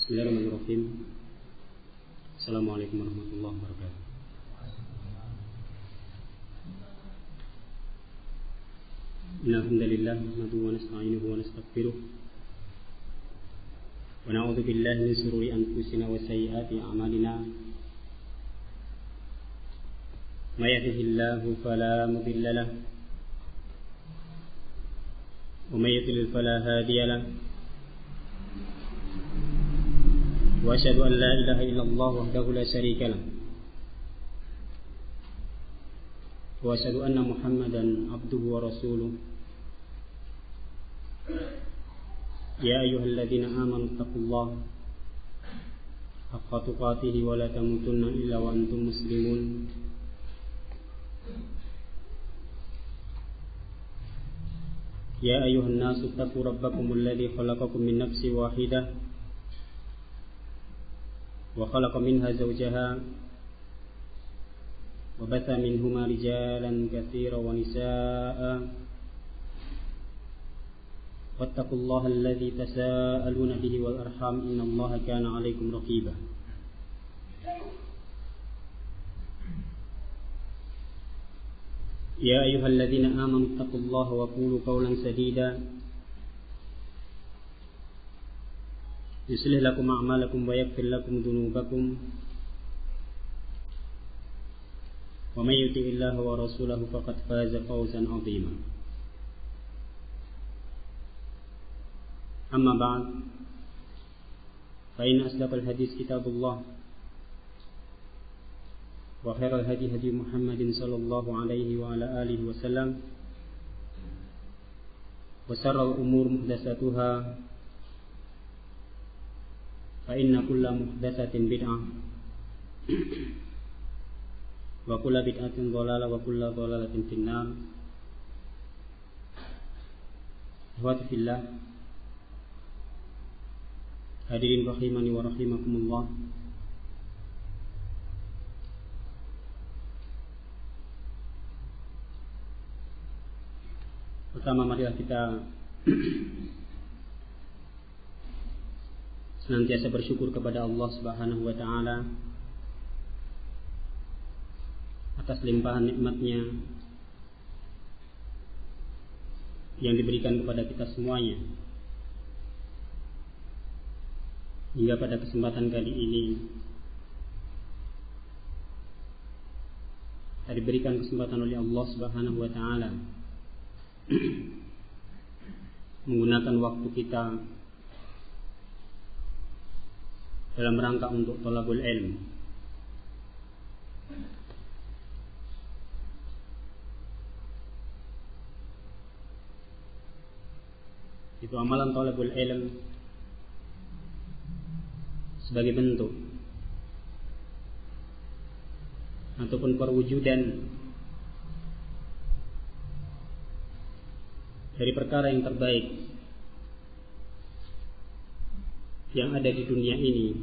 Bismillahirrahmanirrahim. Assalamualaikum warahmatullahi wabarakatuh. Innal hamdalillah nahmaduhu wa nasta'inuhu wa nastaghfiruh wa na'udzu billahi min shururi anfusina wa sayyiati a'malina. May yahdihillahu fala mudilla lahu wa may yudlil fala hadiya lahu. وأشهد أن لا إله إلا الله وحده لا شريك له وأشهد أن محمدا عبده ورسوله يا أيها الذين آمنوا اتقوا الله حق تقاته ولا تموتن إلا وأنتم مسلمون يا أيها الناس اتقوا ربكم الذي خلقكم من نفس واحدة وخلق منها زوجها وبث منهما رجالا كثيرا ونساء واتقوا الله الذي تساءلون به والأرحام إن الله كان عليكم رقيبا يا أيها الذين آمنوا اتقوا الله وقولوا قولا سديدا يصلح لكم أعمالكم ويغفر لكم ذنوبكم ومن يطع الله ورسوله فقد فاز فوزا عظيما أما بعد فإن أصدق الحديث كتاب الله وخير الهدي هدي محمد صلى الله عليه وعلى آله وسلم وشر الأمور محدثاتها فإن كل محدثة بدعة وكل بدعة ضلالة وكل ضلالة في النار. Ikhwati fillah, hadirin rahimani wa rahimakumullah. Pertama, marilah kita senantiasa bersyukur kepada Allah Subhanahu wa ta'ala atas limpahan nikmatnya yang diberikan kepada kita semuanya. Hingga pada kesempatan kali ini kita diberikan kesempatan oleh Allah Subhanahu wa ta'ala menggunakan waktu kita dalam rangka untuk thalabul ilm. Itu amalan thalabul ilm sebagai bentuk ataupun perwujudan dari perkara yang terbaik yang ada di dunia ini,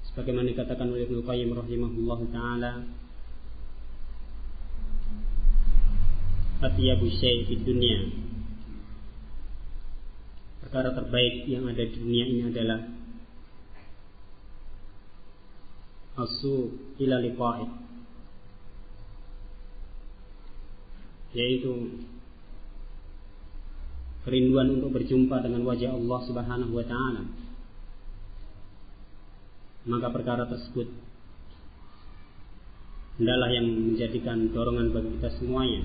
sebagaimana dikatakan oleh Ibnu Qayyim rahimahullahu taala, atyabu syai' fid dunya, perkara terbaik yang ada di dunia ini adalah asu ila liqa'i, yaitu kerinduan untuk berjumpa dengan wajah Allah Subhanahu wa ta'ala. Maka perkara tersebut hendaklah yang menjadikan dorongan bagi kita semuanya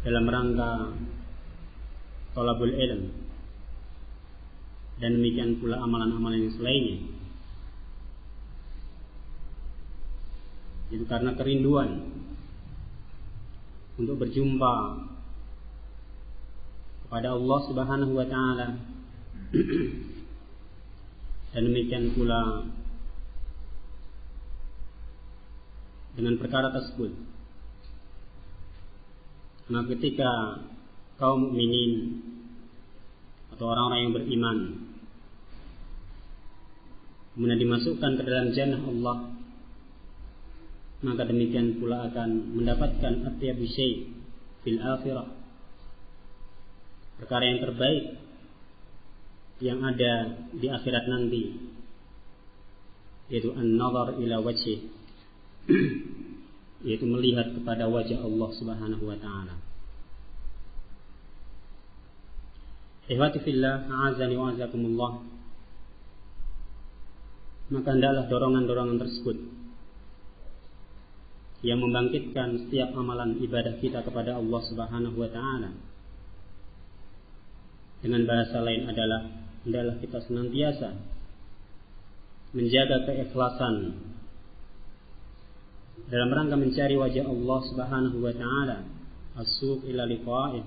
dalam rangka thalabul ilm, dan demikian pula amalan-amalan yang selainnya. Itu karena kerinduan untuk berjumpa kepada Allah Subhanahu wa ta'ala, dan demikian pula dengan perkara tersebut, maka ketika kaum mukminin atau orang-orang yang beriman kemudian dimasukkan ke dalam jannah Allah, maka demikian pula akan mendapatkan atyabu syai' fil akhirah, perkara yang terbaik yang ada di akhirat nanti, yaitu an-nazar ila wajhi, yaitu melihat kepada wajah Allah Subhanahu wa taala. Ihwati fillah, a'azani wa a'azakumullah. Maka hendaklah dorongan-dorongan tersebut yang membangkitkan setiap amalan ibadah kita kepada Allah Subhanahu wa taala. Dengan bahasa lain adalah hendaklah kita senantiasa menjaga keikhlasan dalam rangka mencari wajah Allah Subhanahu wa taala, as-suq ila liqa'ih.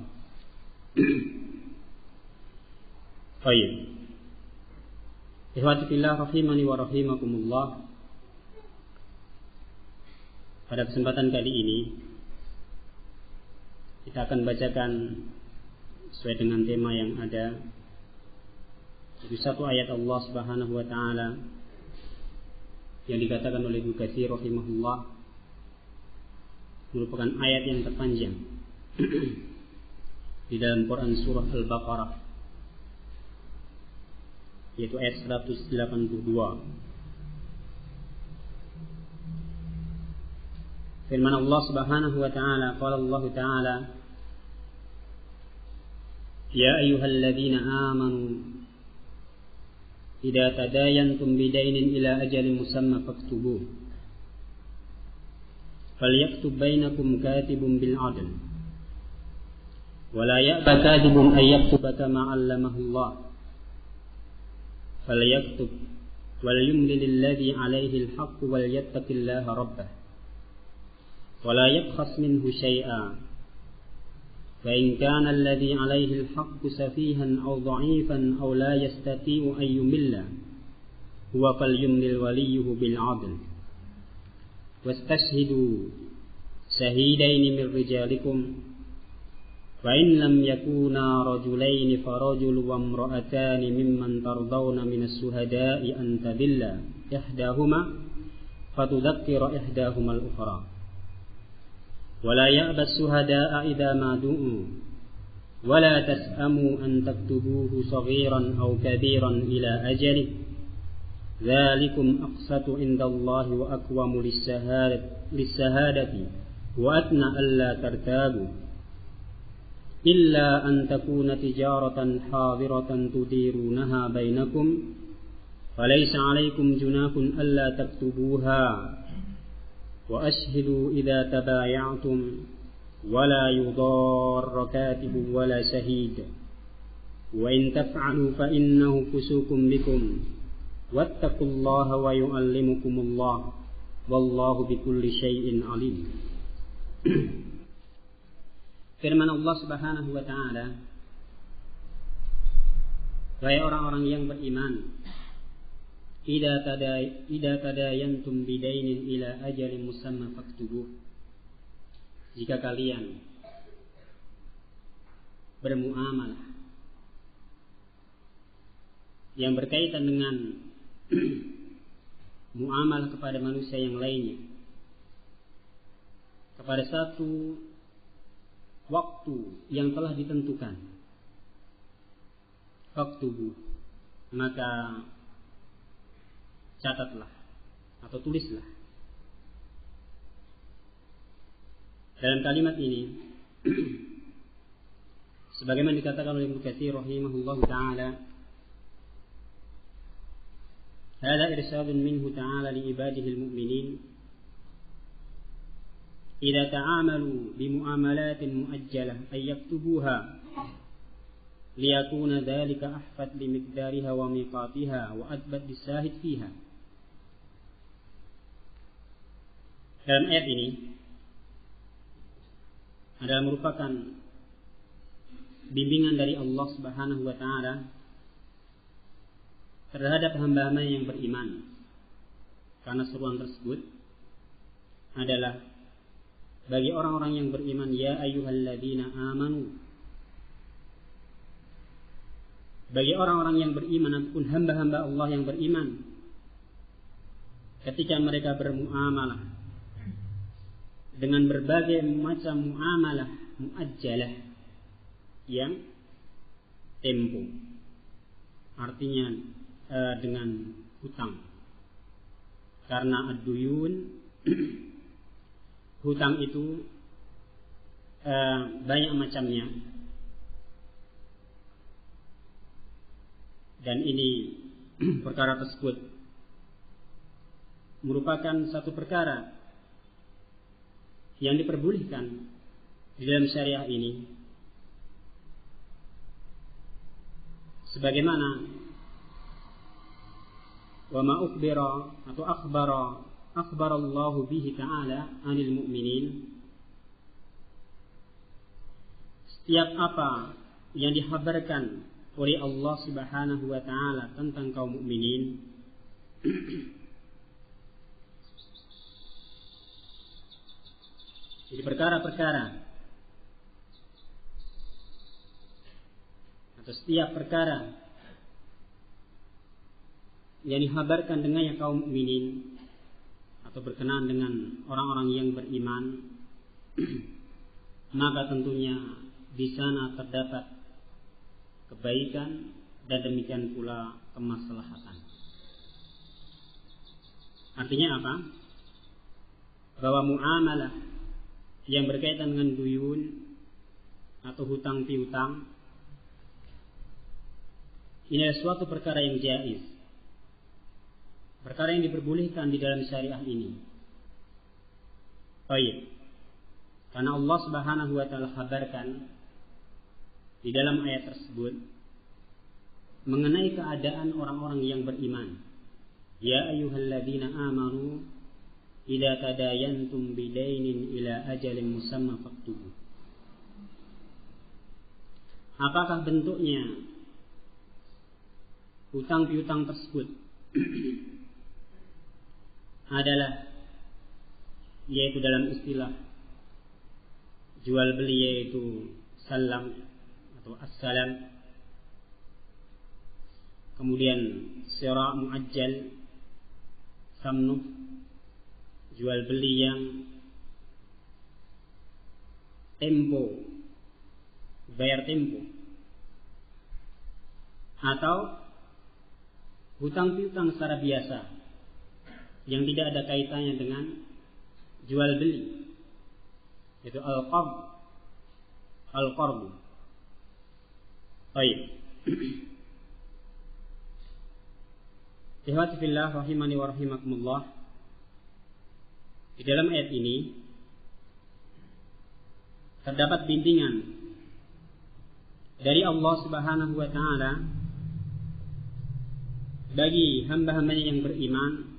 Baik. Ihwati fillah rahimani wa rahimakumullah. Pada kesempatan kali ini kita akan bacakan sesuai dengan tema yang ada, yaitu satu ayat Allah Subhanahu wa taala yang dikatakan oleh Ibnu Katsir rahimahullah merupakan ayat yang terpanjang di dalam Quran surah Al-Baqarah, yaitu ayat 182. Firman Allah Subhanahu wa taala, qala Allah taala, ya ayyuhalladzina amanu idza tadayantum bidainin ila ajalin musamma faktubuh falyaktub bainakum katibun bil 'adl wa la ya'ba katibun ay yaktuba kama 'allamahu Allah falyaktub wal yumlil alladhi 'alayhi al-haqq wal yattaqillaha rabbah wa la yabkhas minhu shay'an فإن كان الذي عليه الحق سفيها أو ضعيفا أو لا يستطيع أن يمل هو فليملل وليه بالعدل واستشهدوا شهيدين من رجالكم فإن لم يكونا رجلين فرجل وامرأتان ممن ترضون من الشهداء أن تضل إحداهما فتذكر إحداهما الأخرى ولا يأبى الشهداء إذا ما دعوا ولا تسأموا أن تكتبوه صغيرا أو كبيرا إلى أجله ذلكم أقسط عند الله وأقوم للشهادة وأدنى ألا ترتابوا إلا أن تكون تجارة حاضرة تديرونها بينكم فليس عليكم جناح ألا تكتبوها وأشهدوا إذا تبايعتم ولا يضار كاتب ولا شهيد وإن تفعلوا فإنه فسوق بكم واتقوا الله ويعلمكم الله والله بكل شيء عليم. Firman Allah Subhanahu wa taala, wahai orang-orang yang beriman, Idza tadayantum bidainin ila ajalin musamma faktubuh. Jika kalian bermuamalah yang berkaitan dengan muamalah kepada manusia yang lainnya kepada satu waktu yang telah ditentukan, faktubuh, maka catatlah atau tulislah. Dalam kalimat ini sebagaimana dikatakan oleh Ibnu Katsir rahimahullahu taala, hada irsyadun minhu ta'ala li ibadihi al-mu'minin idza ta'amalu bi muamalatin muajjalah ay yaktubuha liyakuna dhalika ahfad li miqdariha wa miqatiha wa adbat lisahid fiha. Dalam ayat ini adalah merupakan bimbingan dari Allah Subhanahu wa taala terhadap hamba-hamba yang beriman. Karena seruan tersebut adalah bagi orang-orang yang beriman, ya ayyuhalladzina amanu. Bagi orang-orang yang beriman ataupun hamba-hamba Allah yang beriman, ketika mereka bermuamalah dengan berbagai macam muamalah muajjalah yang tempo, artinya dengan hutang. Karena ad-duyun hutang itu banyak macamnya, dan ini perkara tersebut merupakan satu perkara yang diperbolehkan di dalam syariah ini, sebagaimana wa ma ukhbira atau akhbarallahu bihi ta'ala 'anil mu'minin, setiap apa yang dikhabarkan oleh Allah Subhanahu wa taala tentang kaum mukminin jadi perkara-perkara atau setiap perkara yang dikhabarkan dengannya kaum mukminin atau berkenaan dengan orang-orang yang beriman, maka tentunya di sana terdapat kebaikan dan demikian pula kemaslahatan. Artinya apa? Bahwa muamalah yang berkaitan dengan duyun atau hutang piutang ini adalah suatu perkara yang jaiz, perkara yang diperbolehkan di dalam syariah ini. Baik, karena Allah Subhanahu wa taala kabarkan di dalam ayat tersebut mengenai keadaan orang-orang yang beriman. Ya ayyuhalladzina amanu idza tadayantum bidainin ila ajalin musamma faktubu. Apakah bentuknya hutang piutang tersebut? Adalah yaitu dalam istilah jual beli, yaitu salam atau assalam, kemudian syira' muajjal, samnuf, jual beli yang tempo, bayar tempo, atau hutang piutang secara biasa yang tidak ada kaitannya dengan jual beli, yaitu al-qard. Baik. Ikhwati fillah rahimani wa rahimakumullah. Di dalam ayat ini terdapat bimbingan dari Allah Subhanahu wa taala bagi hamba-hambanya yang beriman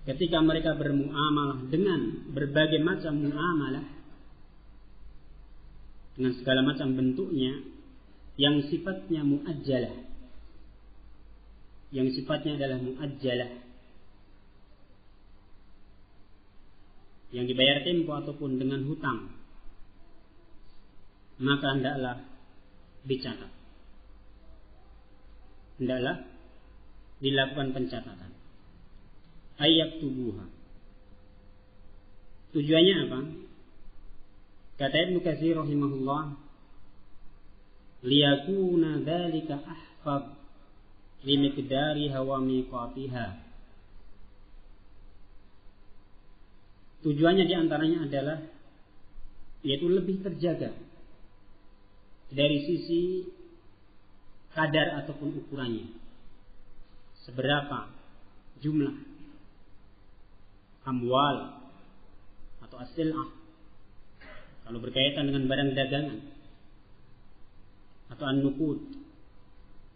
ketika mereka bermuamalah dengan berbagai macam muamalah, dengan segala macam bentuknya yang sifatnya muajjalah, yang sifatnya adalah muajjalah, yang dibayar tempo ataupun dengan hutang, maka hendaklah dicatat, hendaklah dilakukan pencatatan. Ayat tubuha. Tujuannya apa? Kata Ibnu Katsir rahimahullah, liyakuna dzalika ahfad limiqdariha wa miqatiha. Tujuannya diantaranya adalah yaitu lebih terjaga dari sisi kadar ataupun ukurannya, seberapa jumlah amwal atau as-sil'ah kalau berkaitan dengan barang dagangan, atau an-nuqud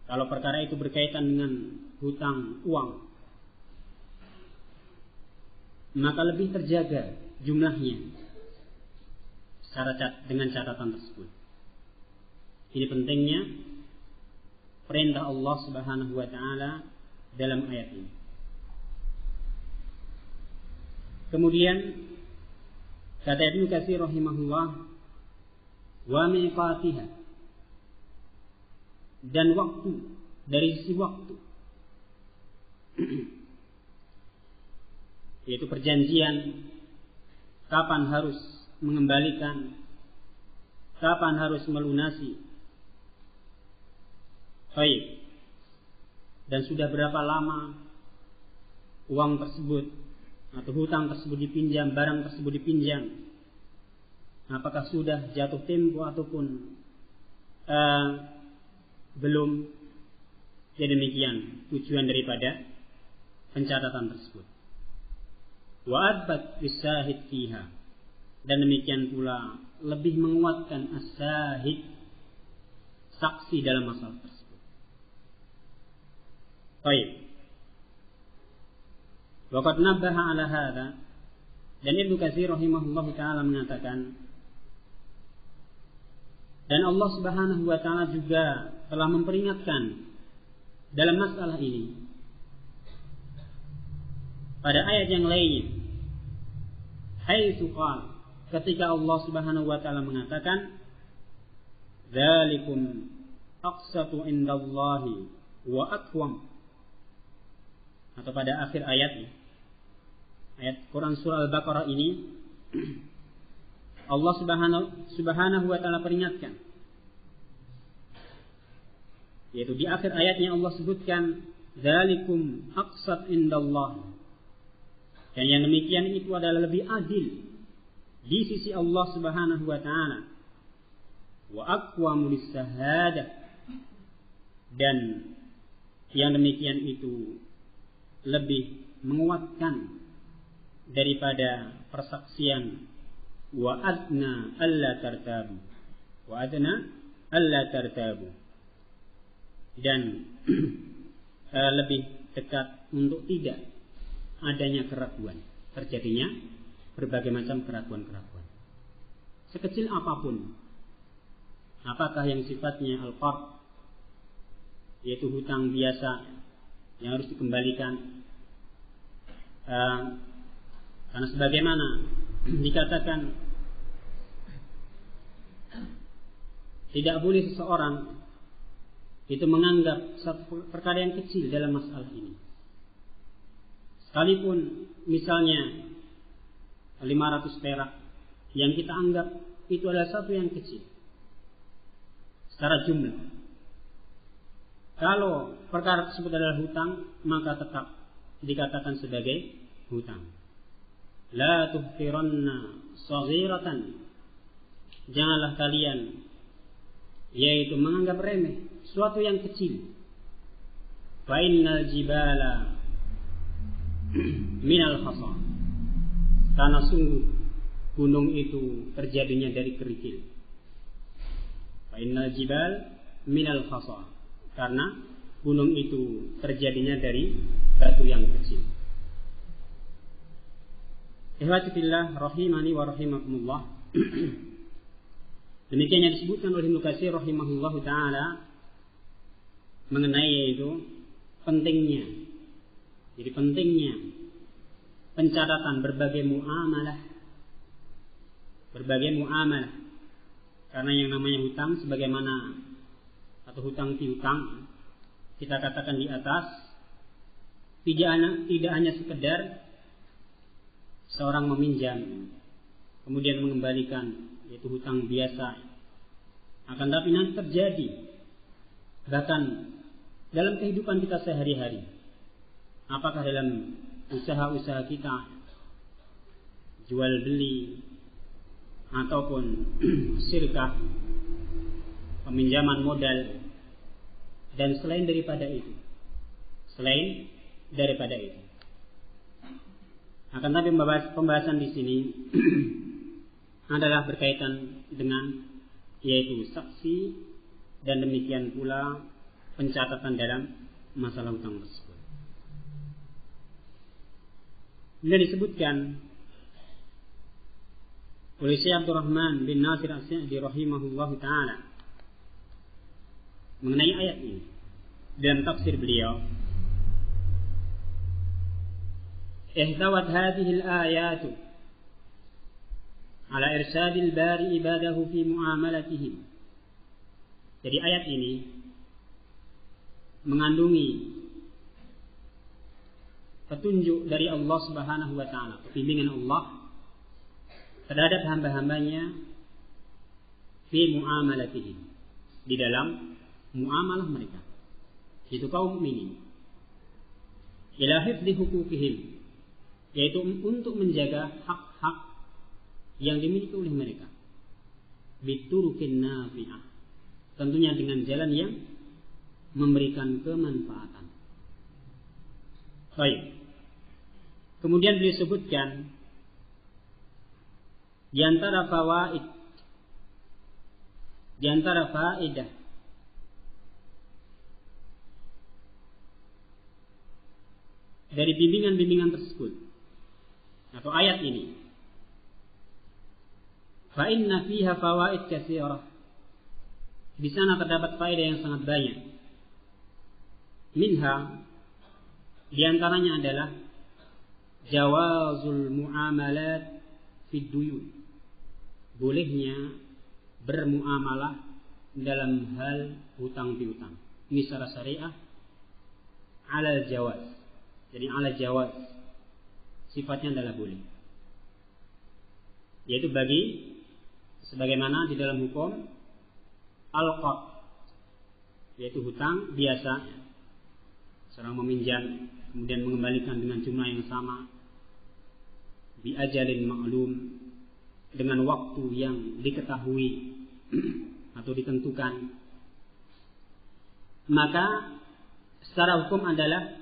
kalau perkara itu berkaitan dengan hutang uang, maka lebih terjaga jumlahnya dengan catatan tersebut. Ini pentingnya perintah Allah Subhanahu wa taala dalam ayat ini. Kemudian kata Ibnu Katsir rahimahullah, wa miqatiha, dan waktu, dari sisi waktu yaitu perjanjian kapan harus mengembalikan, kapan harus melunasi Baik. Dan sudah berapa lama uang tersebut atau hutang tersebut dipinjam, barang tersebut dipinjam? Apakah sudah jatuh tempo ataupun belum? Ya demikian tujuan daripada pencatatan tersebut. Wa adbat bisahid fiha, dan demikian pula lebih menguatkan as-sahid, saksi dalam masalah tersebut. Baik. Waqad nabbaha ala hadza, dan Ibnu Katsir rahimahullahu taala mengatakan, dan Allah Subhanahu wa taala juga telah memperingatkan dalam masalah ini pada ayat yang lainnya, haitsu qala, ketika Allah Subhanahu wa taala mengatakan, dzalikum aqsatu indallahi wa aqwam, atau pada akhir ayat Quran surah Al-Baqarah ini Allah Subhanahu wa taala peringatkan, yaitu di akhir ayatnya Allah sebutkan dzalikum aqsat indallah, dan yang demikian itu adalah lebih adil di sisi Allah Subhanahu wa taala, wa aqwamu lis-syahadah, dan yang demikian itu lebih menguatkan daripada persaksian, wa adna alla tartabu, dan lebih dekat untuk tidak adanya keraguan, terjadinya berbagai macam keraguan-keraguan sekecil apapun, apakah yang sifatnya al-qard, yaitu hutang biasa yang harus dikembalikan, karena sebagaimana dikatakan tidak boleh seseorang itu menganggap satu perkara yang kecil dalam masalah ini, sekalipun misalnya 500 perak yang kita anggap itu adalah satu yang kecil secara jumlah. Kalau perkara tersebut adalah hutang, maka tetap dikatakan sebagai hutang. La tuhqiranna saghiratan, janganlah kalian yaitu menganggap remeh suatu yang kecil. Fa innal jibala minal khasa, karena sungguh gunung itu terjadinya dari kerikil. Fa innal jibal minal khasa, karena gunung itu terjadinya dari batu yang kecil. Ikhwati fillah rahimani wa rahimakumullah. Demikian yang disebutkan oleh Ibnu Katsir rahimahullahu taala mengenai yaitu pentingnya. Jadi pentingnya pencatatan berbagai muamalah. Karena yang namanya hutang sebagaimana atau hutang piutang kita katakan di atas, tidak hanya sekedar seorang meminjam kemudian mengembalikan, yaitu hutang biasa, akan tapi nanti terjadi bahkan dalam kehidupan kita sehari-hari, apakah dalam usaha-usaha kita, jual beli ataupun syirkah, peminjaman modal, dan selain daripada itu. Akan tapi pembahasan di sini adalah berkaitan dengan yaitu saksi dan demikian pula pencatatan dalam masalah hutang tersebut. Bila disebutkan oleh Syekh Abdurrahman bin Nasir As-Sa'di rahimahullahu taala mengenai ayat ini dalam tafsir beliau, ihtawat hadhihi al-ayatu ala irsyadil bari ibadahu fi muamalatihim. Jadi ayat ini mengandungi petunjuk dari Allah Subhanahu wa taala, bimbingan Allah terhadap hamba-hambanya fi muamalatihim, di dalam muamalah mereka. itu kaum mukminin, ila hifdzi huquqihim, yaitu untuk menjaga hak-hak yang dimiliki oleh mereka, biturukin nafi'ah, tentunya dengan jalan yang memberikan kemanfaatan. Baik. Kemudian beliau sebutkan di antara faedah dari bimbingan-bimbingan tersebut atau ayat ini, fa inna fiha fawaid katsirah. Di sana terdapat faedah yang sangat banyak. Minha, di antaranya adalah jawazul muamalat fid duyun, bolehnya bermuamalah dalam hal hutang piutang. Ini secara syariah alal jawaz. Jadi alal jawaz sifatnya adalah boleh. Yaitu bagi sebagaimana di dalam hukum al-qard, yaitu hutang biasa, seorang meminjam kemudian mengembalikan dengan jumlah yang sama, bi ajalin ma'lum, dengan waktu yang diketahui atau ditentukan, maka secara hukum adalah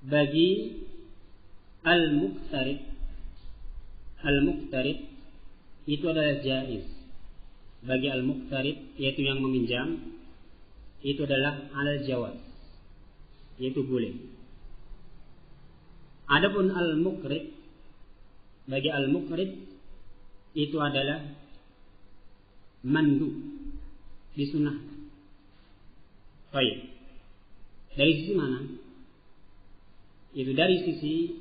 bagi al-muqtarid itu adalah jaiz. Bagi al-muqtarid, yaitu yang meminjam, itu adalah alal jawaz, yaitu boleh. Adapun al-muqrid, bagi al-muqrid itu adalah mandu, disunahkan. Baik. Dari sisi mana? Itu dari sisi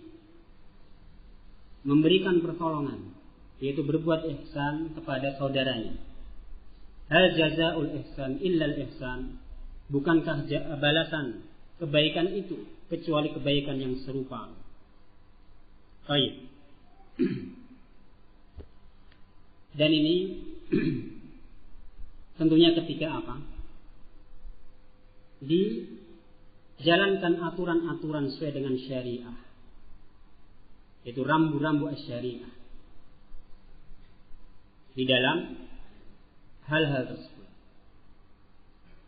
memberikan pertolongan, yaitu berbuat ihsan kepada saudaranya. Hal jazaa'ul ihsan illal ihsan, bukankah balasan kebaikan itu kecuali kebaikan yang serupa. Baik. Dan ini tentunya ketika apa? Dijalankan aturan-aturan sesuai dengan syariah. Itu rambu-rambu syariah di dalam hal-hal tersebut.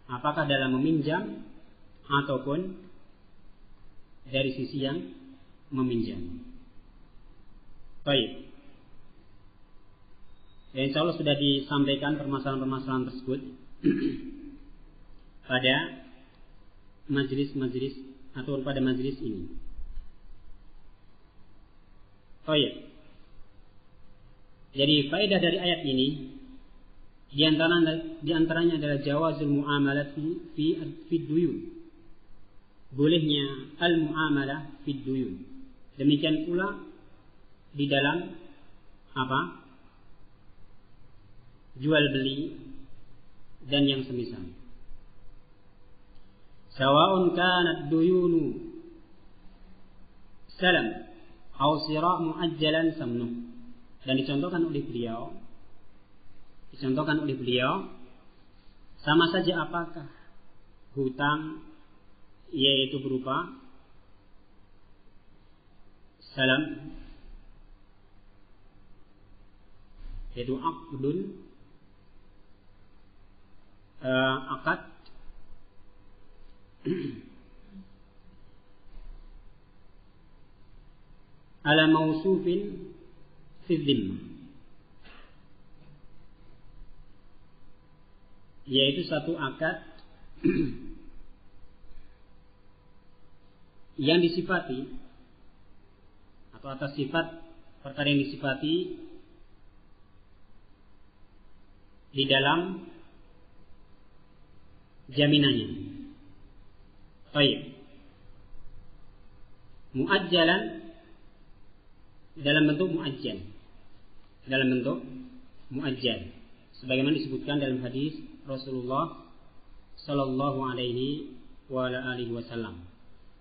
Apakah dalam meminjam ataupun dari sisi yang meminjam. Baik. Dan insya Allah sudah disampaikan permasalahan-permasalahan tersebut pada majelis-majelis atau pada majelis ini. Oh iya. Jadi faedah dari ayat ini di antaranya adalah jawazul muamalat fi duyun. Bolehnya al-muamalah fi duyun. Demikian pula di dalam apa? Jual beli dan yang semisal. Sawa'un kanat duyunu salam atau sira' muajjalan samnuh. Dan dicontohkan oleh beliau sama saja apakah hutang yaitu berupa salam, yaitu aqdun, akad ala mausufin fi dhimmah, yaitu satu akad yang disifati atau atas sifat perkara yang disifati di dalam jaminannya. Baik. Muajjalan dalam bentuk muajjal. Sebagaimana disebutkan dalam hadis Rasulullah sallallahu alaihi wa alihi wasallam.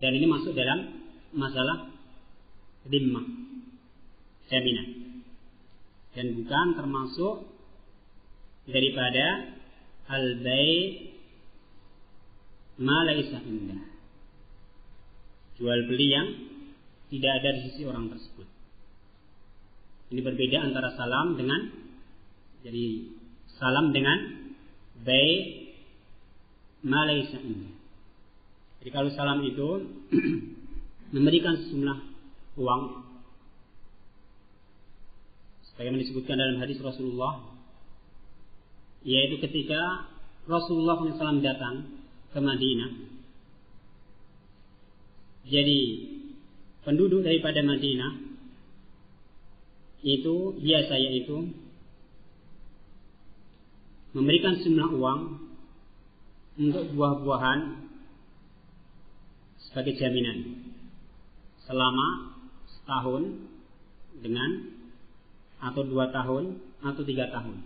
Dan ini masuk dalam masalah dhimmah, jaminan. Dan bukan termasuk daripada al-bai' ma laisa indah. Jual beli yang tidak ada di sisi orang tersebut. Ini berbeda antara salam dengan bai' ma laisa indah. Jadi kalau salam itu memberikan sejumlah uang, sebagaimana disebutkan dalam hadis Rasulullah, yaitu ketika Rasulullah SAW datang ke Madinah. Jadi penduduk daripada Madinah itu biasa yaitu memberikan sejumlah uang untuk buah-buahan sebagai jaminan selama setahun dengan atau 2 tahun atau 3 tahun.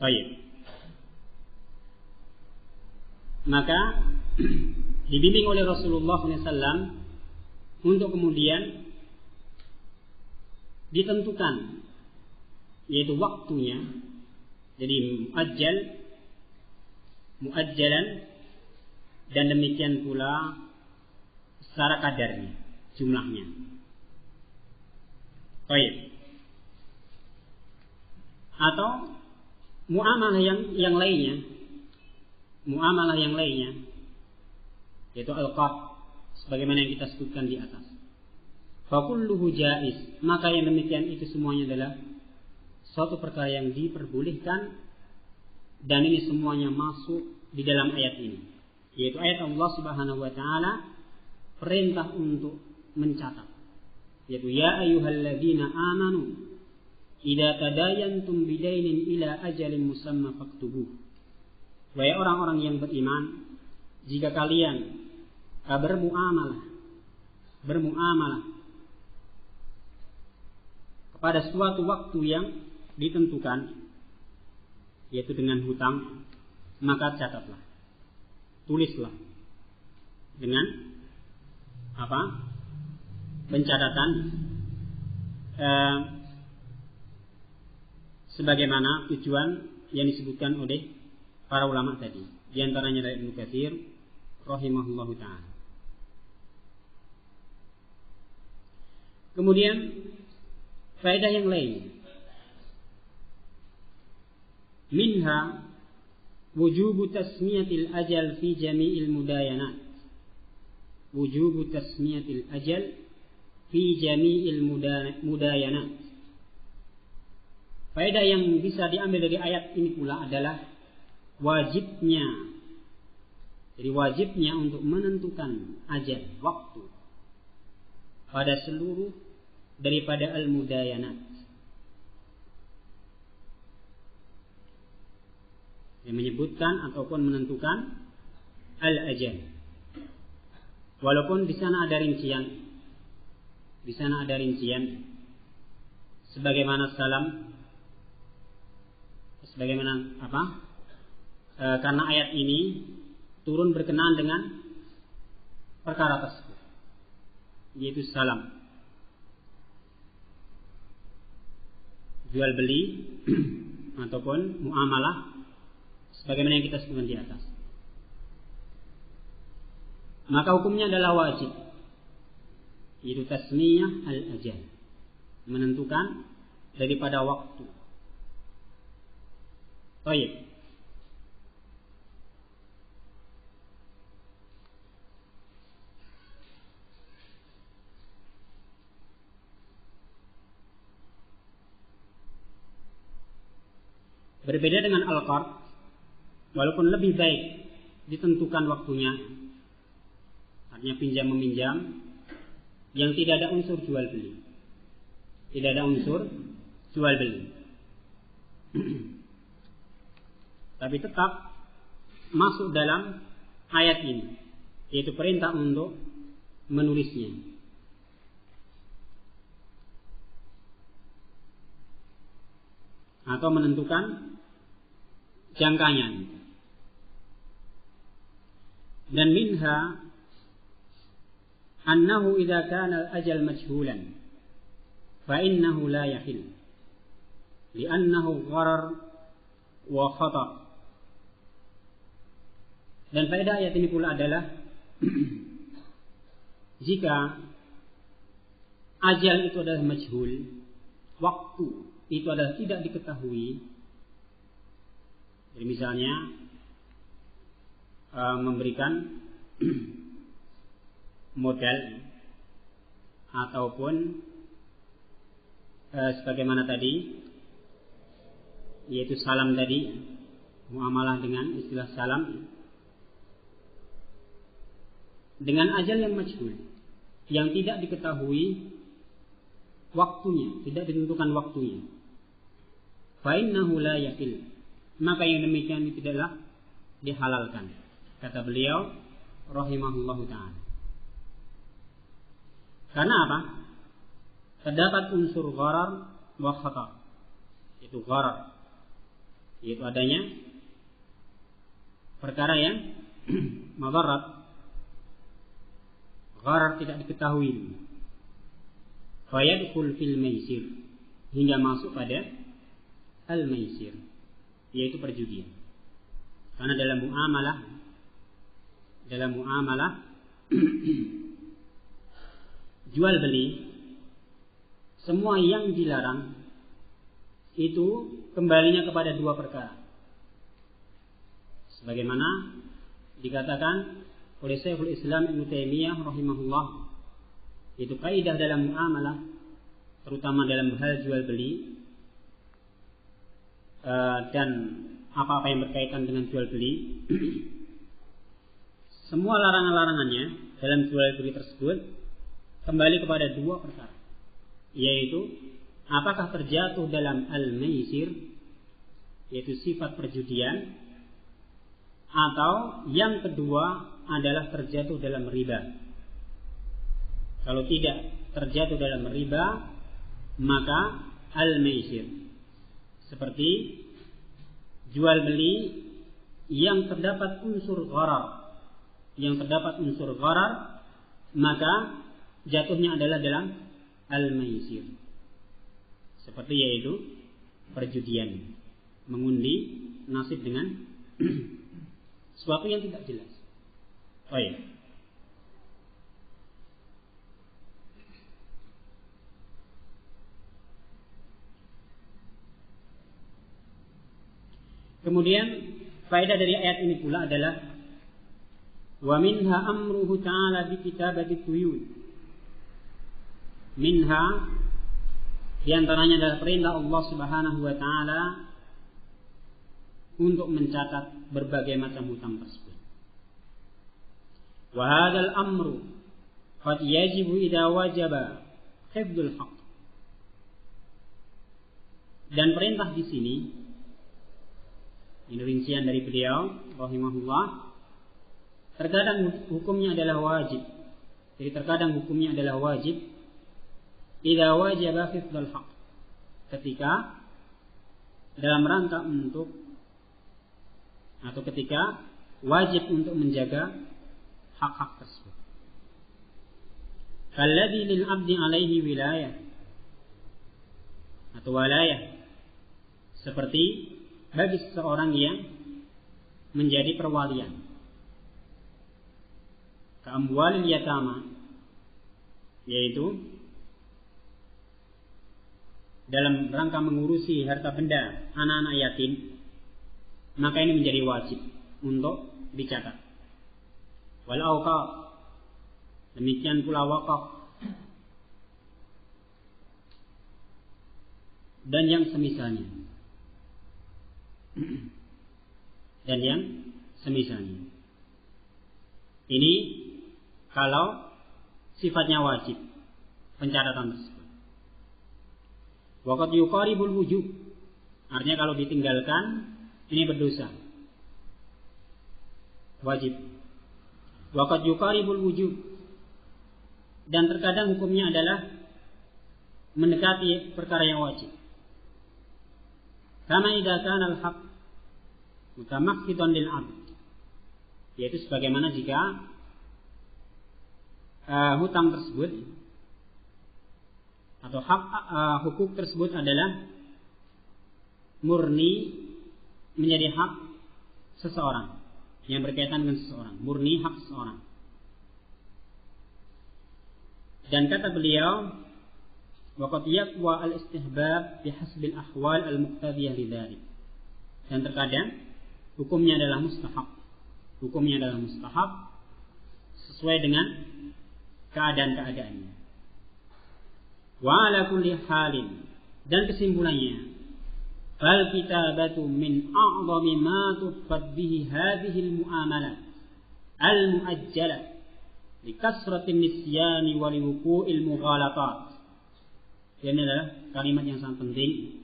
Baik. Maka dibimbing oleh Rasulullah SAW untuk kemudian ditentukan, yaitu waktunya, jadi muajjalan, dan demikian pula secara kadarnya, jumlahnya. Baik. Atau muamalah yang lainnya, yaitu al-qard, sebagaimana yang kita sebutkan di atas. Fakulluhu jaiz, maka yang demikian itu semuanya adalah suatu perkara yang diperbolehkan, dan ini semuanya masuk di dalam ayat ini, yaitu ayat Allah Subhanahu wa taala perintah untuk mencatat, yaitu ya ayyuhalladzina amanu idza tadayantum bidainin ila ajalin musamma faktubuh. Wahai orang-orang yang beriman, jika kalian bermuamalah pada suatu waktu yang ditentukan, yaitu dengan hutang, maka catatlah, tulislah dengan pencatatan sebagaimana tujuan yang disebutkan oleh para ulama tadi, di antaranya dari Ibnu Katsir rahimahullahu taala. Kemudian faedah yang lain, minha wujubu tasmiyatil ajal fi jami'il mudayanat. Wujubu tasmiyatil ajal fi jami'il mudayanat. Faedah yang bisa diambil dari ayat ini pula adalah wajibnya untuk menentukan ajal, waktu pada seluruh daripada al-mudayanat. Yang menyebutkan ataupun menentukan al-ajal. Walaupun di sana ada rincian, sebagaimana karena ayat ini turun berkenaan dengan perkara tersebut, yaitu salam, jual beli ataupun muamalah, sebagaimana yang kita sebutkan di atas. Maka hukumnya adalah wajib, yaitu tasmiyah al-ajal, menentukan daripada waktu. Baik. Berbeda dengan al-qard, walaupun lebih baik ditentukan waktunya, artinya pinjam meminjam yang tidak ada unsur jual beli. Tapi tetap masuk dalam ayat ini, yaitu perintah untuk menulisnya. Atau menentukan jangkanya. Dan minha annahu idza kana al-ajal majhulan fa innahu la yahil li'annahu gharar wa khatar. Dan faedah ayat ini pula adalah jika ajal itu adalah majhul, waktu itu adalah tidak diketahui. Jadi misalnya memberikan modal ataupun sebagaimana tadi, yaitu salam tadi, muamalah dengan istilah salam, dengan ajal yang majhul, yang tidak diketahui waktunya, tidak ditentukan waktunya, fa innahu la yaqil, maka yang demikian itu tidaklah dihalalkan, kata beliau rahimahullahu ta'ala. Karena apa? Terdapat unsur gharar wa khatar. Itu gharar, yaitu adanya perkara yang madarat. Gharar tidak diketahui, fayadkhul fil maisir, hingga masuk pada al-maisir, yaitu perjudian. Karena dalam muamalah jual beli, semua yang dilarang itu kembalinya kepada dua perkara, sebagaimana dikatakan oleh Syekhul Islam Ibnu Taimiyah rahimahullah. Itu kaidah dalam muamalah, terutama dalam hal jual beli dan apa-apa yang berkaitan dengan jual beli. Semua larangan-larangannya dalam jual beli tersebut kembali kepada dua perkara, yaitu apakah terjatuh dalam al-maisir, yaitu sifat perjudian, atau yang kedua adalah terjatuh dalam riba. Kalau tidak terjatuh dalam riba, maka al-maisir, seperti jual beli yang terdapat unsur gharar, maka jatuhnya adalah dalam al-maisir, seperti yaitu perjudian, mengundi nasib dengan sesuatu yang tidak jelas. Oh iya. Kemudian faedah dari ayat ini pula adalah wa minha amruhu ta'ala bi kitabati quyud. Minha, di antaranya adalah perintah Allah Subhanahu wa taala untuk mencatat berbagai macam hutang tersebut. Wa hadzal amru qad yajibu idza wajaba hifdzul haqq. Dan perintah di sini, ini rincian dari beliau rahimahullah, terkadang hukumnya adalah wajib. Jadi terkadang hukumnya adalah wajib idza wajaba hifdzul haqq, ketika dalam rangka untuk, atau ketika wajib untuk menjaga hak-hak tersebut. Kalladzi lil 'abdi 'alaihi wilayah atau walayah, seperti bagi seseorang yang menjadi perwalian. Ka'amwalil yatama, yaitu dalam rangka mengurusi harta benda anak-anak yatim, maka ini menjadi wajib untuk dicatat. Wal awqaf, demikian pula wakaf dan yang semisalnya. Ini kalau sifatnya wajib pencatatan tersebut. Waqad yuqaribul wujub, artinya kalau ditinggalkan ini berdosa, wajib. Waqad yuqaribul wujub, dan terkadang hukumnya adalah mendekati perkara yang wajib. Kama idza kana al-haqq mutamakkidan lil 'abd, yaitu sebagaimana jika hutang tersebut atau hak hukuk tersebut adalah murni menjadi hak seseorang, yang berkaitan dengan seseorang, murni hak seseorang. Dan kata beliau, waqad yaqwa al-istihbab bihasbil ahwal al-muqtadiyah lidzalik. Dan terkadang hukumnya adalah mustahab. Hukumnya adalah mustahab sesuai dengan keadaan-keadaannya. Wa ala kulli halin, dan kesimpulannya, fal kitabatu min a'zami ma tuffad bihi hadhihi al-mu'amalat al-mu'ajjalah li kasratin nisyani wa li wuqu'il mughalatat. Ini adalah kalimat yang sangat penting.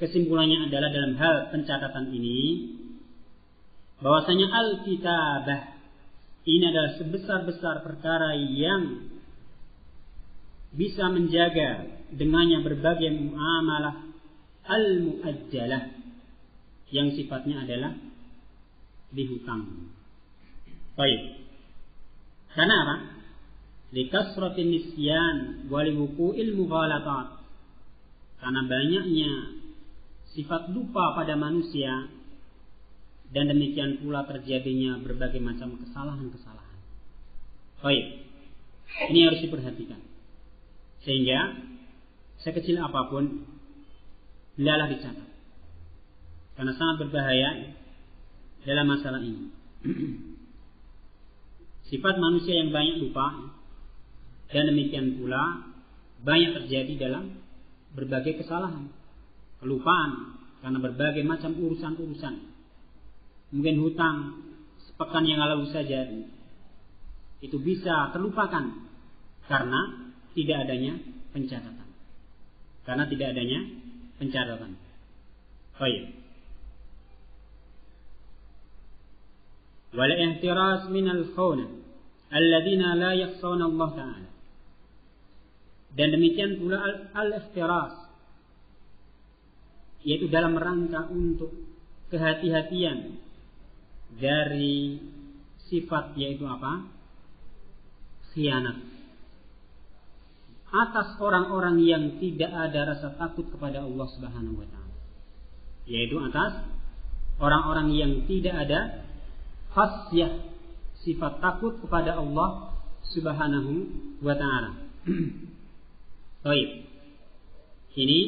Kesimpulannya adalah dalam hal pencatatan ini, bahwasanya al-kitabah ini adalah sebesar-besar perkara yang bisa menjaga dengannya berbagai muamalah al-muajjalah yang sifatnya adalah dihutang. Baik. Karena apa? Likasratin nisyan wa liwuqu'il mughalatat. Karena banyaknya sifat lupa pada manusia, dan demikian pula terjadinya berbagai macam kesalahan-kesalahan. Baik. Ini harus diperhatikan. Sehingga sekecil apapun hendaklah dicatat. Karena sangat berbahaya dalam masalah ini. Sifat manusia yang banyak lupa, dan demikian pula banyak terjadi dalam berbagai kesalahan, kelupaan karena berbagai macam urusan-urusan. Mungkin hutang sepekan yang lalu saja itu bisa terlupakan karena tidak adanya pencatatan. Karena tidak adanya pencatatan. Baik. Wal ihtiras min al-khawna alladziina la yakhshawna Allah Ta'ala. Dan demikian pula al-ihtiras, yaitu dalam rangka untuk kehati-hatian dari sifat, yaitu apa? Khianat. Atas orang-orang yang tidak ada rasa takut kepada Allah Subhanahu wa Ta'ala, yaitu atas orang-orang yang tidak ada khasyah, sifat takut kepada Allah Subhanahu wa Ta'ala. Baik. Ini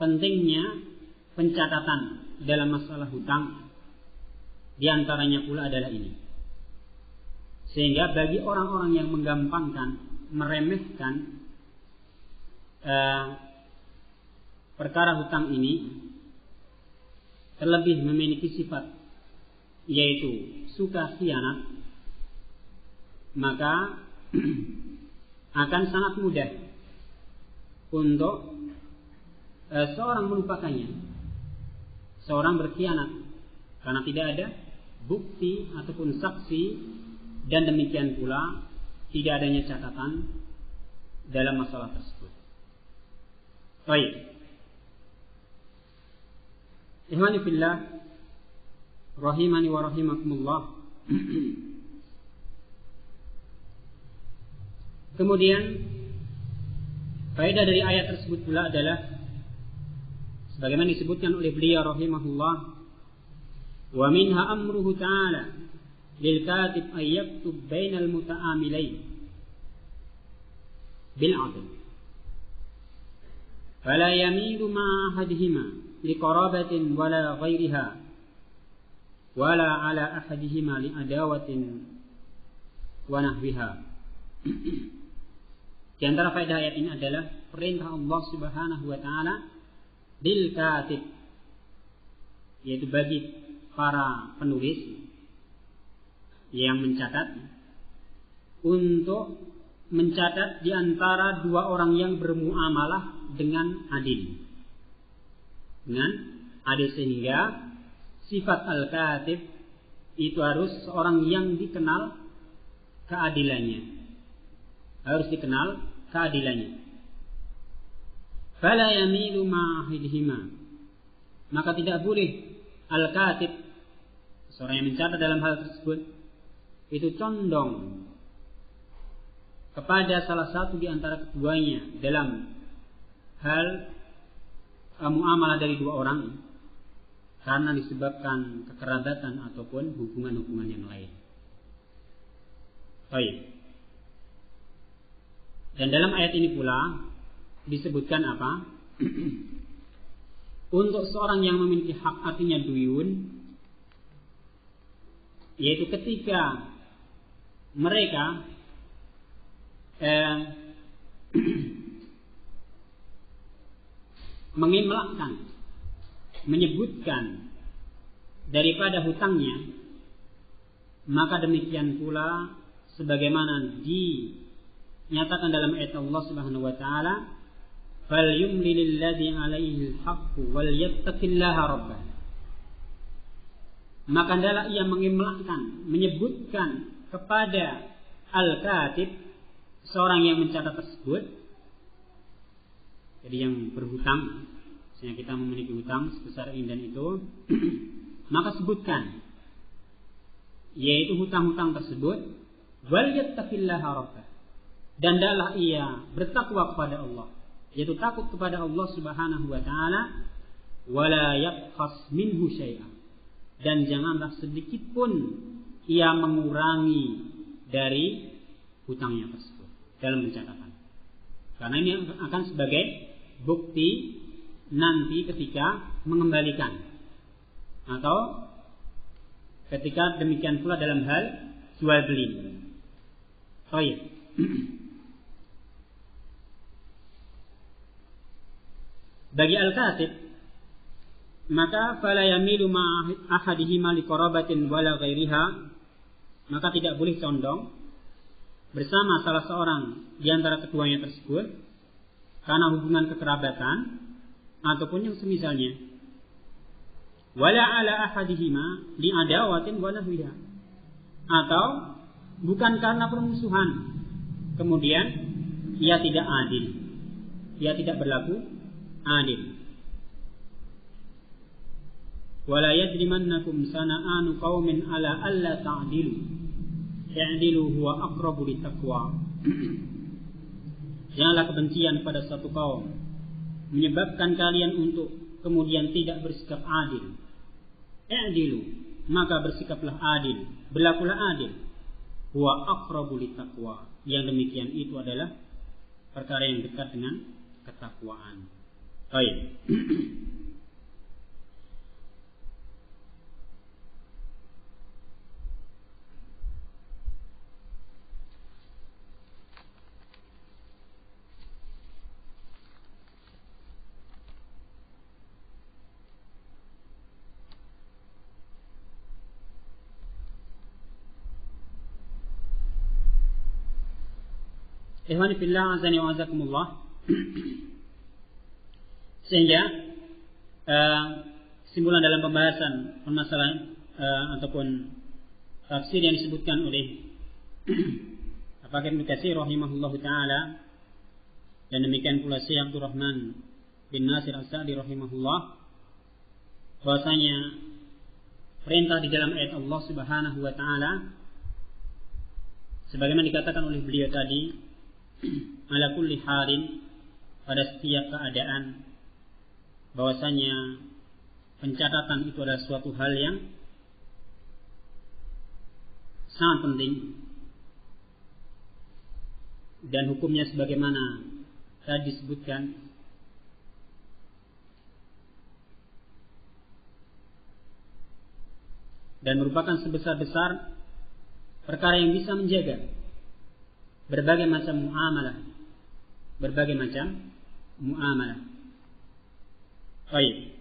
pentingnya pencatatan dalam masalah hutang. Di antaranya pula adalah ini. Sehingga bagi orang-orang yang menggampangkan, meremehkan perkara hutang ini, terlebih memiliki sifat yaitu suka khianat, maka akan sangat mudah untuk seorang melupakannya, seorang berkhianat karena tidak ada bukti ataupun saksi, dan demikian pula tidak adanya catatan dalam masalah tersebut. Baik. Ikhwani fillah, rahimani wa rahimakumullah. Kemudian faedah dari ayat tersebut pula adalah sebagaimana disebutkan oleh beliau rahimahullah, wa minha amruhu ta'ala lil katib ay yaktub bainal muta'amilain bil 'adl fala yamilu ma ahadihima liqarabatin wala ghairiha wala ala ahadihima liadawatin wa nahwiha. Di antara faedah ayat ini adalah perintah Allah Subhanahu wa Ta'ala bil katib, yaitu bagi para penulis yang mencatat, untuk mencatat di antara dua orang yang bermuamalah dengan adil. Dengan adil, sehingga sifat al-katib itu harus seorang yang dikenal keadilannya. Harus dikenal keadilannya. Fala yamilu ma'ahidihima, maka tidak boleh al-katib, seorang yang mencatat dalam hal tersebut, itu condong kepada salah satu di antara keduanya dalam hal muamalah dari dua orang, karena disebabkan kekerabatan ataupun hubungan-hubungan yang lain. Baik. Dan dalam ayat ini pula disebutkan apa? Untuk seorang yang memiliki hak, artinya duyun, yaitu ketika mereka mengimlakkan, menyebutkan daripada hutangnya, maka demikian pula sebagaimana dinyatakan dalam ayat Allah Subhanahu wa taala, "Fal yumlil ladzi 'alaihi al-haqqu wal yattaqillaha rabbah." Maka hendaklah ia mengimlakkan, menyebutkan kepada al-katib, seorang yang mencatat tersebut, jadi yang berhutang, misalnya kita memiliki hutang sebesar ini dan itu, maka sebutkan, yaitu hutang-hutang tersebut, wal yattaqillaha rabbah, dan hendaklah ia bertakwa kepada Allah, yaitu takut kepada Allah Subhanahu wa taala, wala yabkhas minhu syai'an, dan janganlah sedikit pun ia mengurangi dari hutangnya tersebut dalam pencatatan. Karena ini akan sebagai bukti nanti ketika mengembalikan, atau ketika demikian pula dalam hal jual beli. Oh iya. Bagi al-katib, maka fala yamilu ma ahadihima li qarabatin wala ghairiha, maka tidak boleh condong bersama salah seorang di antara keduanya tersebut karena hubungan kekerabatan ataupun yang semisalnya. Wala ala ahadihima li adawatin wa nahwiha, atau bukan karena permusuhan kemudian ia tidak adil, ia tidak berlaku adil. Wala yajrimannakum sana'anu qaumin ala alla ta'dilu i'dilu huwa aqrabu littaqwa. Janganlah kebencian pada satu kaum menyebabkan kalian untuk kemudian tidak bersikap adil. I'dilu, maka bersikaplah adil, berlakulah adil. Huwa aqrabu littaqwa, yang demikian itu adalah perkara yang dekat dengan ketakwaan. Baik. Ikhwani fillah, azani wa azakumullah. Sehingga kesimpulan dalam pembahasan permasalahan ataupun tafsir yang disebutkan oleh Al-Fakir Ibnu Katsir rahimahullahu taala, dan demikian pula Syekh Abdul Rahman bin Nasir As-Sa'di rahimahullah, bahwasanya perintah di dalam ayat Allah Subhanahu wa taala sebagaimana dikatakan oleh beliau tadi, ala kulli halin, pada setiap keadaan, bahwasanya pencatatan itu adalah suatu hal yang sangat penting, dan hukumnya sebagaimana tadi disebutkan, dan merupakan sebesar-besar perkara yang bisa menjaga berbagai macam muamalah, Baik.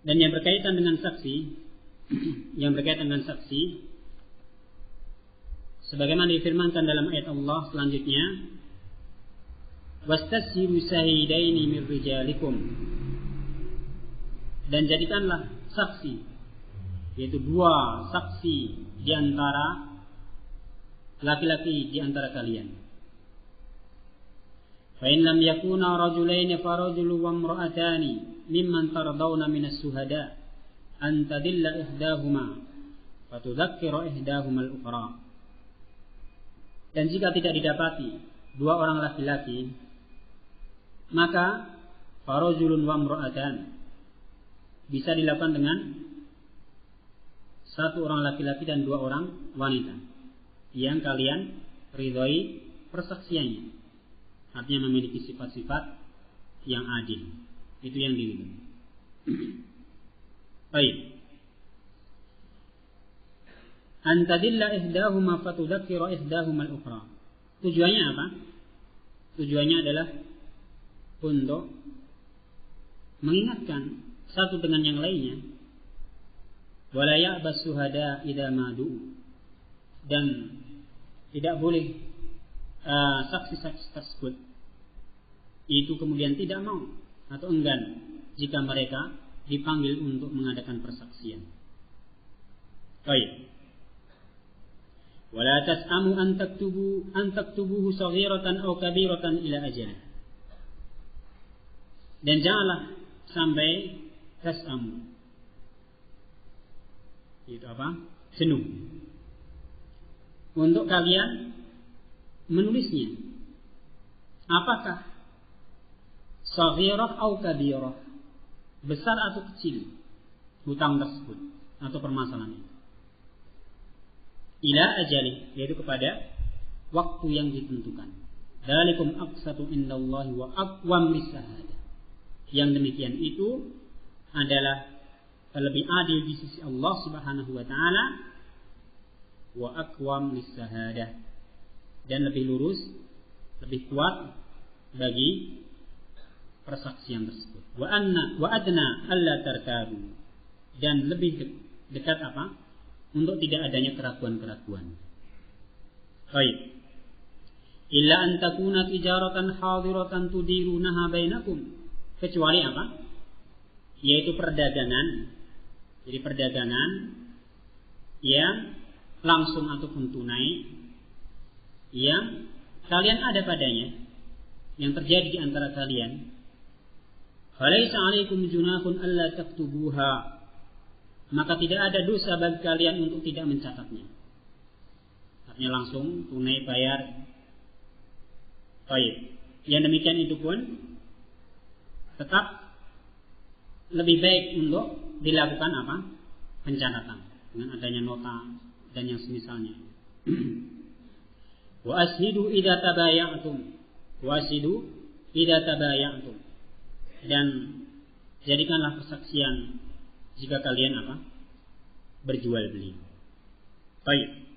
Dan yang berkaitan dengan saksi, sebagaimana difirmankan dalam ayat Allah selanjutnya, wastashiru shahidaini min rijalikum, dan jadikanlah saksi, yaitu dua saksi di antara laki-laki di antara kalian. Fa in lam yakuna rajulaini fa rajulun wa imra'atani mimman tardawna minas suhada an tadilla ihdahuma fa tudzakkira ihdahuma al-ukhra. Dan jika tidak didapati dua orang laki-laki, maka fa rajulun wa imra'atan, bisa dilakukan dengan satu orang laki-laki dan dua orang wanita yang kalian ridhoi persaksiannya, artinya memiliki sifat-sifat yang adil. Itu yang diridhoi. Baik. Antadilla ihdahuma fatudzakkira ihdahuma al-ukhra. Tujuannya apa? Tujuannya adalah untuk mengingatkan satu dengan yang lainnya. Wala ya'bas syuhada idza madu. Dan tidak boleh saksi-saksi tersebut itu kemudian tidak mau atau enggan jika mereka dipanggil untuk mengadakan persaksian. Baik. Wala tas'amu an taktubuhu saghiratan aw kabiratan ila ajalih. Dan janganlah sampai tas'amu. Itu apa? Jenuh. Untuk kalian menulisnya. Apakah saghirah aw kabirah, besar atau kecil hutang tersebut atau permasalahan itu. Ila ajali, yaitu kepada waktu yang ditentukan. Dzalikum aqsatu indallahi wa aqwam lisahadah. Yang demikian itu adalah lebih adil di sisi Allah Subhanahu wa taala, wa aqwam lisahadah, dan lebih lurus, lebih kuat bagi persaksian tersebut. Wa adna alla tartabu, dan lebih dekat apa? Untuk tidak adanya keraguan-keraguan. Baik. Illa an takuna tijaratan hadiratan tudirunaha bainakum. Kecuali apa? Yaitu perdagangan. Jadi perdagangan yang langsung ataupun tunai yang kalian ada padanya, yang terjadi di antara kalian. Falaisa 'alaikum junahun alla taktubuha. Maka tidak ada dosa bagi kalian untuk tidak mencatatnya. Artinya langsung tunai bayar. Baik. Yang demikian itu pun tetap lebih baik untuk dilakukan apa? Pencatatan dengan adanya nota dan yang semisalnya. Wa ashidu idza tabaya'tum. Wa ashidu idza tabaya'tum. Dan jadikanlah persaksian jika kalian apa? Berjual beli. Baik.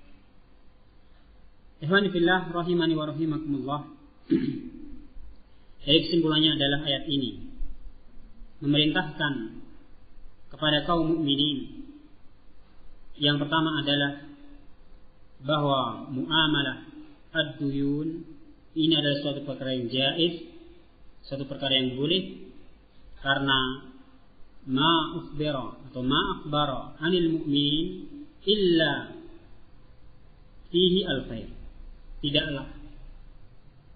Ikhwani fillah rahimani wa rahimakumullah. Jadi kesimpulannya adalah ayat ini memerintahkan kepada kaum mukminin, yang pertama adalah bahwa muamalah ad-duyun ini adalah suatu perkara yang jaiz, suatu perkara yang boleh, karena ma ukhbara atau ma akhbara anil mu'min illa fihi al-khair. Tidaklah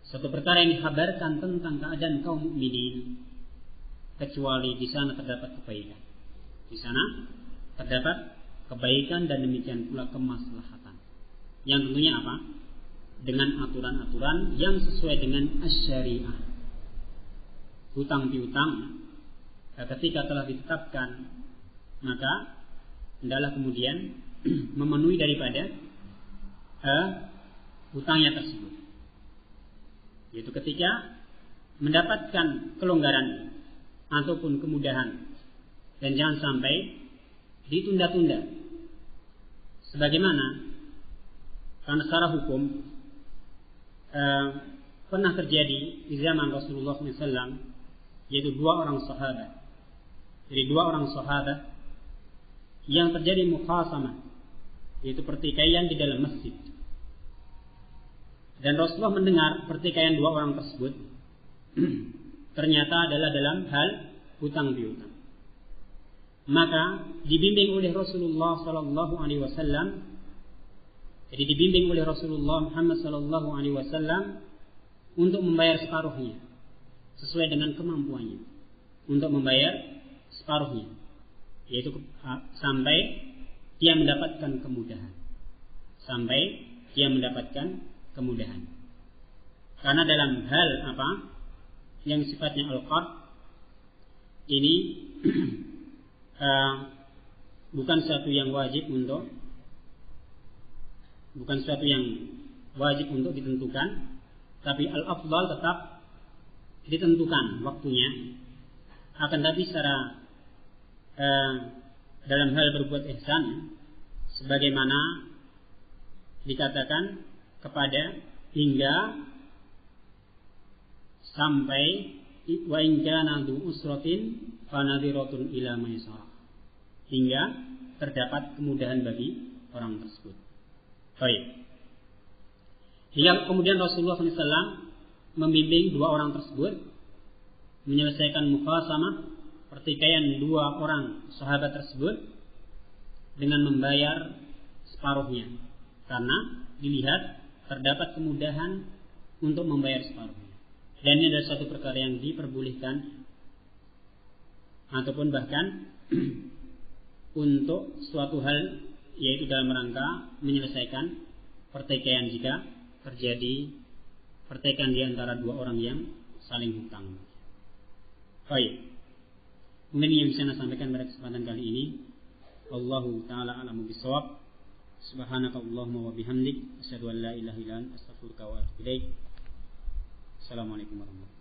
suatu perkara yang dikabarkan tentang keadaan kaum mukminin kecuali di sana terdapat kebaikan. Di sana terdapat kebaikan dan demikian pula kemaslahatan. Yang tentunya apa? Dengan aturan-aturan yang sesuai dengan asy-syariah. Hutang piutang ketika telah ditetapkan, maka hendaklah kemudian memenuhi daripada hutangnya tersebut. Yaitu ketika mendapatkan kelonggaran ataupun kemudahan, dan jangan sampai ditunda-tunda. Sebagaimana karena secara hukum pernah terjadi di zaman Rasulullah SAW, yaitu dua orang sahabat. Jadi dua orang sahabat yang terjadi mukhasamah, yaitu pertikaian di dalam masjid. Dan Rasulullah mendengar pertikaian dua orang tersebut ternyata adalah dalam hal hutang piutang. Maka dibimbing oleh Rasulullah sallallahu alaihi wasallam, jadi dibimbing oleh Rasulullah Muhammad sallallahu alaihi wasallam untuk membayar separuhnya sesuai dengan kemampuannya, untuk membayar separuhnya, yaitu sampai dia mendapatkan kemudahan, sampai dia mendapatkan kemudahan. Karena dalam hal apa yang sifatnya al-qard ini bukan suatu yang wajib untuk ditentukan, tapi al-afdal tetap ditentukan waktunya. Akan tapi secara dalam hal berbuat ihsan, sebagaimana dikatakan kepada hingga sampai wa in kana du usratin fanadhiratun ila maisarah, hingga terdapat kemudahan bagi orang tersebut. Baik. Hingga kemudian Rasulullah SAW membimbing dua orang tersebut menyelesaikan mukhasamah, pertikaian dua orang sahabat tersebut, dengan membayar separuhnya, karena dilihat terdapat kemudahan untuk membayar separuhnya. Dan ini adalah suatu perkara yang diperbolehkan, ataupun bahkan untuk suatu hal, yaitu dalam rangka menyelesaikan pertikaian jika terjadi pertikaian di antara dua orang yang saling hutang. Baik. Mungkin yang bisa saya sampaikan pada kesempatan kali ini. Wallahu ta'ala a'lamu bishawab. Subhanakallahumma wa bihamdik, asyhadu an la ilaha illa anta, astaghfiruka wa atubu ilaik. Assalamualaikum warahmatullahi wabarakatuh.